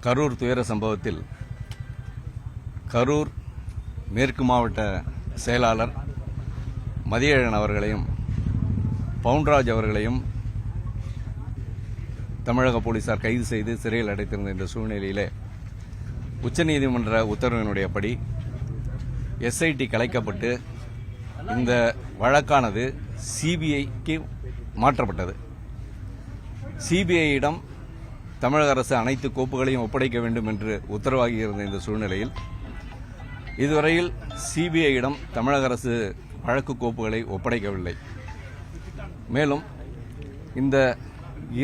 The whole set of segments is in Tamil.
கரூர் துயர சம்பவத்தில் கரூர் மேற்கு மாவட்ட செயலாளர் மதியழகன் அவர்களையும் பவுன்ராஜ் அவர்களையும் தமிழக போலீசார் கைது செய்து சிறையில் அடைத்திருந்த இந்த சூழ்நிலையிலே உச்சநீதிமன்ற உத்தரவினுடையபடி எஸ்ஐடி கலைக்கப்பட்டு இந்த வழக்கானது சிபிஐக்கு மாற்றப்பட்டது. சிபிஐயிடம் தமிழக அரசு அனைத்து கோப்புகளையும் ஒப்படைக்க வேண்டும் என்று உத்தரவாகியிருந்த இந்த சூழ்நிலையில் இதுவரையில் சிபிஐயிடம் தமிழக அரசு வழக்கு கோப்புகளை ஒப்படைக்கவில்லை. மேலும் இந்த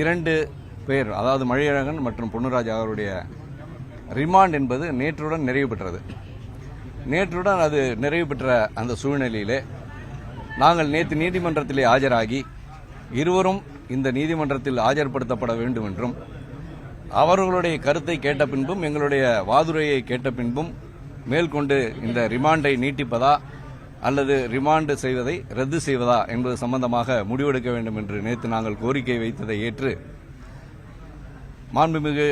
இரண்டு பேர், அதாவது மதியழகன் மற்றும் பொன்னுராஜ் அவருடைய ரிமாண்ட் என்பது நேற்றுடன் நிறைவு பெற்றது. நேற்றுடன் அது நிறைவு பெற்ற அந்த சூழ்நிலையிலே நாங்கள் நேற்று நீதிமன்றத்திலே ஆஜராகி இருவரும் இந்த நீதிமன்றத்தில் ஆஜர்படுத்தப்பட வேண்டும் என்றும் அவர்களுடைய கருத்தை கேட்ட பின்பும் எங்களுடைய வாதுரையை கேட்ட பின்பும் மேற்கொண்டு இந்த ரிமாண்டை நீட்டிப்பதா அல்லது ரிமாண்ட் செய்வதை ரத்து செய்வதா என்பது சம்பந்தமாக முடிவெடுக்க வேண்டும் என்று நேற்று நாங்கள் கோரிக்கை வைத்ததை ஏற்று மாண்புமிகு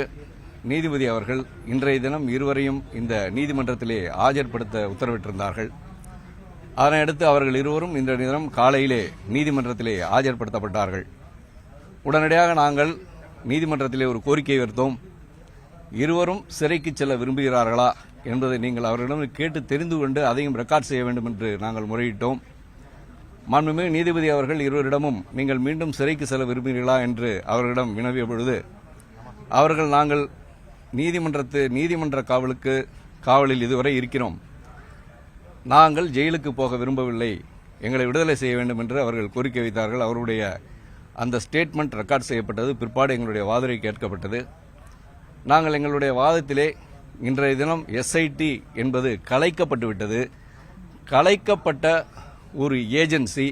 நீதிபதி அவர்கள் இன்றைய தினம் இருவரையும் இந்த நீதிமன்றத்திலே ஆஜர்படுத்த உத்தரவிட்டிருந்தார்கள். அதனையடுத்து அவர்கள் இருவரும் இந்த தினம் காலையிலே நீதிமன்றத்திலே ஆஜர்படுத்தப்பட்டார்கள். உடனடியாக நாங்கள் நீதிமன்றத்திலே ஒரு கோரிக்கை வைத்தோம். இருவரும் சிறைக்கு செல்ல விரும்புகிறார்களா என்பதை நீங்கள் அவர்களிடம் கேட்டு தெரிந்து கொண்டு அதையும் ரெக்கார்ட் செய்ய வேண்டும் என்று நாங்கள் முறையிட்டோம். மாண்புமிகு நீதிபதி அவர்கள் இருவரிடமும் நீங்கள் மீண்டும் சிறைக்கு செல்ல விரும்புகிறீர்களா என்று அவர்களிடம் வினவிய பொழுது அவர்கள் நாங்கள் நீதிமன்ற காவலில் இதுவரை இருக்கிறோம், நாங்கள் ஜெயிலுக்கு போக விரும்பவில்லை, எங்களை விடுதலை செய்ய வேண்டும் என்று அவர்கள் கோரிக்கை வைத்தார்கள். அவருடைய அந்த ஸ்டேட்மெண்ட் ரெக்கார்ட் செய்யப்பட்டது. பிற்பாடு எங்களுடைய வாதரை கேட்கப்பட்டது. நாங்கள் எங்களுடைய வாதத்திலே இன்றைய தினம் எஸ்ஐடி என்பது கலைக்கப்பட்டு விட்டது, கலைக்கப்பட்ட ஒரு ஏஜென்சி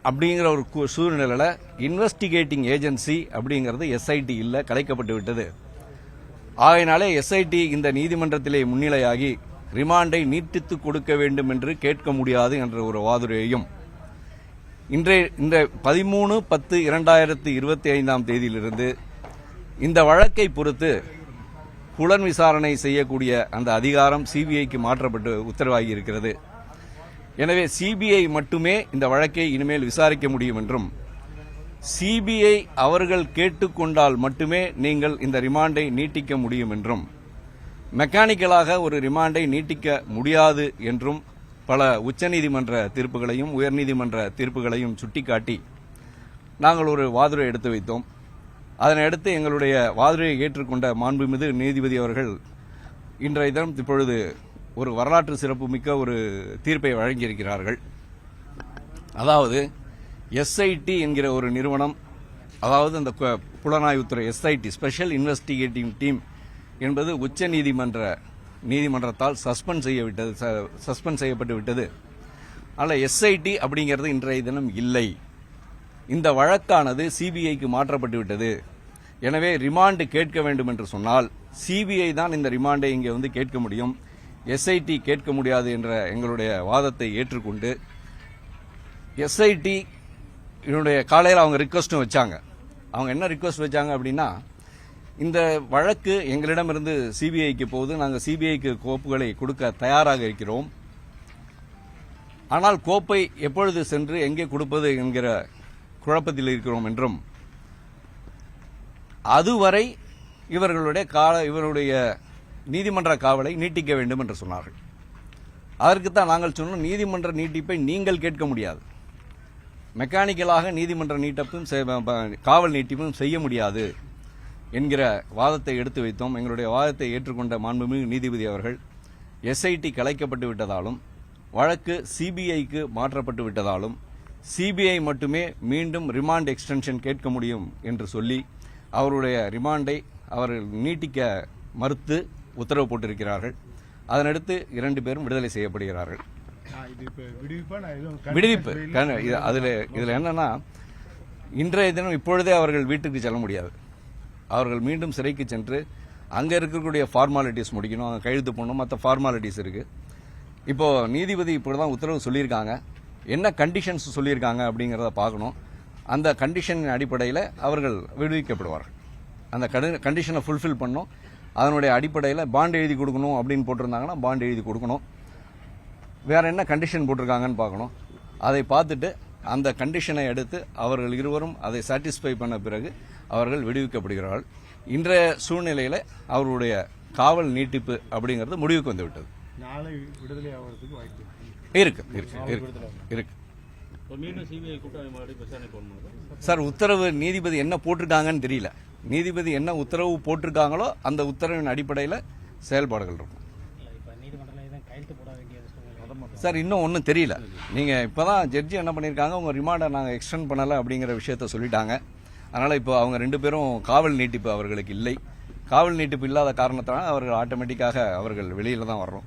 அப்படிங்கிற ஒரு சூழ்நிலையில் இன்வெஸ்டிகேட்டிங் ஏஜென்சி அப்படிங்கிறது எஸ்ஐடி இல்லை, கலைக்கப்பட்டு விட்டது. ஆகையினாலே எஸ்ஐடி இந்த நீதிமன்றத்திலே முன்னிலையாகி ரிமாண்டை நீட்டித்து கொடுக்க வேண்டும் என்று கேட்க முடியாது என்ற ஒரு வாதுரையையும் இந்த 13/10/2025 தேதியிலிருந்து இந்த வழக்கை பொறுத்து புலன் விசாரணை செய்யக்கூடிய அந்த அதிகாரம் சிபிஐக்கு மாற்றப்பட்டு உத்தரவாகி இருக்கிறது. எனவே சிபிஐ மட்டுமே இந்த வழக்கை இனிமேல் விசாரிக்க முடியும் என்றும் சிபிஐ அவர்கள் கேட்டுக்கொண்டால் மட்டுமே நீங்கள் இந்த ரிமாண்டை நீட்டிக்க முடியும் என்றும் மெக்கானிக்கலாக ஒரு ரிமாண்டை நீட்டிக்க முடியாது என்றும் பல உச்சநீதிமன்ற தீர்ப்புகளையும் உயர்நீதிமன்ற தீர்ப்புகளையும் சுட்டிக்காட்டி நாங்கள் ஒரு வாதுரை எடுத்து வைத்தோம். அதனையடுத்து எங்களுடைய வாதுரையை ஏற்றுக்கொண்ட மாண்புமிகு நீதிபதி அவர்கள் இன்றைய தினம் இப்பொழுது ஒரு வரலாற்று சிறப்புமிக்க ஒரு தீர்ப்பை வழங்கியிருக்கிறார்கள். அதாவது எஸ்ஐடி என்கிற ஒரு நிறுவனம், அதாவது அந்த புலனாய்வுத்துறை எஸ்ஐடி ஸ்பெஷல் இன்வெஸ்டிகேட்டிவ் டீம் என்பது உச்ச நீதிமன்றத்தால் சஸ்பெண்ட் செய்யப்பட்டு விட்டது. ஆனால் எஸ்ஐடி அப்படிங்கிறது இன்றைய தினம் இல்லை. இந்த வழக்கானது சிபிஐக்கு மாற்றப்பட்டு விட்டது. எனவே ரிமாண்ட் கேட்க வேண்டும் என்று சொன்னால் சிபிஐ தான் இந்த ரிமாண்டை இங்கே வந்து கேட்க முடியும், எஸ்ஐடி கேட்க முடியாது என்ற எங்களுடைய வாதத்தை ஏற்றுக்கொண்டு எஸ்ஐடி காலையில் அவங்க ரிக்வஸ்ட்டும் வச்சாங்க. அவங்க என்ன ரிக்வஸ்ட் வச்சாங்க அப்படின்னா, இந்த வழக்கு எங்களிடமிருந்து சிபிஐக்கு போகுது, நாங்கள் சிபிஐக்கு கோப்புகளை கொடுக்க தயாராக இருக்கிறோம், ஆனால் கோப்பை எப்பொழுது சென்று எங்கே கொடுப்பது என்கிற குழப்பத்தில் இருக்கிறோம் என்றும் அதுவரை இவருடைய நீதிமன்ற காவலை நீட்டிக்க வேண்டும் என்று சொன்னார்கள். அதற்குத்தான் நாங்கள் சொன்னோம், நீதிமன்ற நீட்டிப்பை நீங்கள் கேட்க முடியாது, மெக்கானிக்கலாக நீதிமன்ற நீட்டிப்பும் காவல் நீட்டிப்பும் செய்ய முடியாது என்கிற வாதத்தை எடுத்து வைத்தோம். எங்களுடைய வாதத்தை ஏற்றுக்கொண்ட மாண்புமிகு நீதிபதி அவர்கள் எஸ்ஐடி கலைக்கப்பட்டு விட்டதாலும் வழக்கு சிபிஐக்கு மாற்றப்பட்டு விட்டதாலும் சிபிஐ மட்டுமே மீண்டும் ரிமாண்ட் எக்ஸ்டென்ஷன் கேட்க முடியும் என்று சொல்லி அவருடைய ரிமாண்டை அவர்கள் நீட்டிக்க மறுத்து உத்தரவு போட்டிருக்கிறார்கள். அதனடுத்து 2 பேரும் விடுதலை செய்யப்படுகிறார்கள். விடுவிப்பு இதுல என்னன்னா, இன்றைய தினம் இப்பொழுதே அவர்கள் வீட்டுக்கு செல்ல முடியாது. அவர்கள் மீண்டும் சிறைக்கு சென்று அங்கே இருக்கக்கூடிய ஃபார்மாலிட்டிஸ் முடிக்கணும், அங்கே கையெழுத்து போடணும், மற்ற ஃபார்மாலிட்டிஸ் இருக்கு. இப்போ நீதிபதி இப்படிதான் உத்தரவு சொல்லியிருக்காங்க, என்ன கண்டிஷன்ஸ் சொல்லியிருக்காங்க அப்படிங்கிறத பார்க்கணும். அந்த கண்டிஷனின் அடிப்படையில் அவர்கள் விடுவிக்கப்படுவார்கள். அந்த கண்டிஷனை ஃபுல்ஃபில் பண்ணணும். அதனுடைய அடிப்படையில் பாண்ட் எழுதி கொடுக்கணும் அப்படின்னு போட்டிருந்தாங்கன்னா பாண்ட் எழுதி கொடுக்கணும். வேற என்ன கண்டிஷன் போட்டிருக்காங்கன்னு பார்க்கணும். அதை பார்த்துட்டு அந்த கண்டிஷனை எடுத்து அவர்கள் இருவரும் அதை சாட்டிஸ்ஃபை பண்ண பிறகு அவர்கள் விடுவிக்கப்படுகிறார்கள். இன்றைய சூழ்நிலையில் அவருடைய காவல் நீட்டிப்பு அப்படிங்கிறது முடிவுக்கு வந்து விட்டது. நாளை விடுதலை ஆகிறதுக்கு வாய்ப்பு இருக்கு. சார், உத்தரவு நீதிபதி என்ன போட்டிருக்காங்கன்னு தெரியல. நீதிபதி என்ன உத்தரவு போட்டிருக்காங்களோ அந்த உத்தரவின் அடிப்படையில் செயல்பாடுகள் இருக்கும். சார், இன்னும் ஒன்றும் தெரியல. நீங்கள் இப்போ தான் ஜட்ஜி என்ன பண்ணியிருக்காங்க, உங்கள் ரிமாண்டை நாங்கள் எக்ஸ்டெண்ட் பண்ணலை அப்படிங்கிற விஷயத்த சொல்லிட்டாங்க. அதனால் இப்போ அவங்க 2 பேரும் காவல் நீட்டிப்பு அவர்களுக்கு இல்லை. காவல் நீட்டிப்பு இல்லாத காரணத்தால் அவர்கள் ஆட்டோமேட்டிக்காக அவர்கள் வெளியில் தான் வர்றோம்.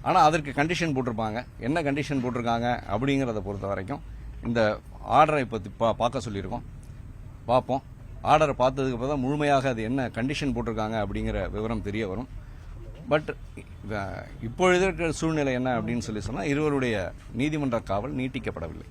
ஆனால் அதற்கு கண்டிஷன் போட்டிருப்பாங்க. என்ன கண்டிஷன் போட்டிருக்காங்க அப்படிங்கிறத பொறுத்த வரைக்கும் இந்த ஆர்டரை பற்றி பார்க்க சொல்லியிருக்கோம். பார்ப்போம். ஆர்டரை பார்த்ததுக்கு அப்புறம் தான் முழுமையாக அது என்ன கண்டிஷன் போட்டிருக்காங்க அப்படிங்கிற விவரம் தெரிய வரும். பட் இப்பொழுது இருக்கிற சூழ்நிலை என்ன அப்படின்னு சொல்லி சொன்னால், இருவருடைய நீதிமன்ற காவல் நீட்டிக்கப்படவில்லை.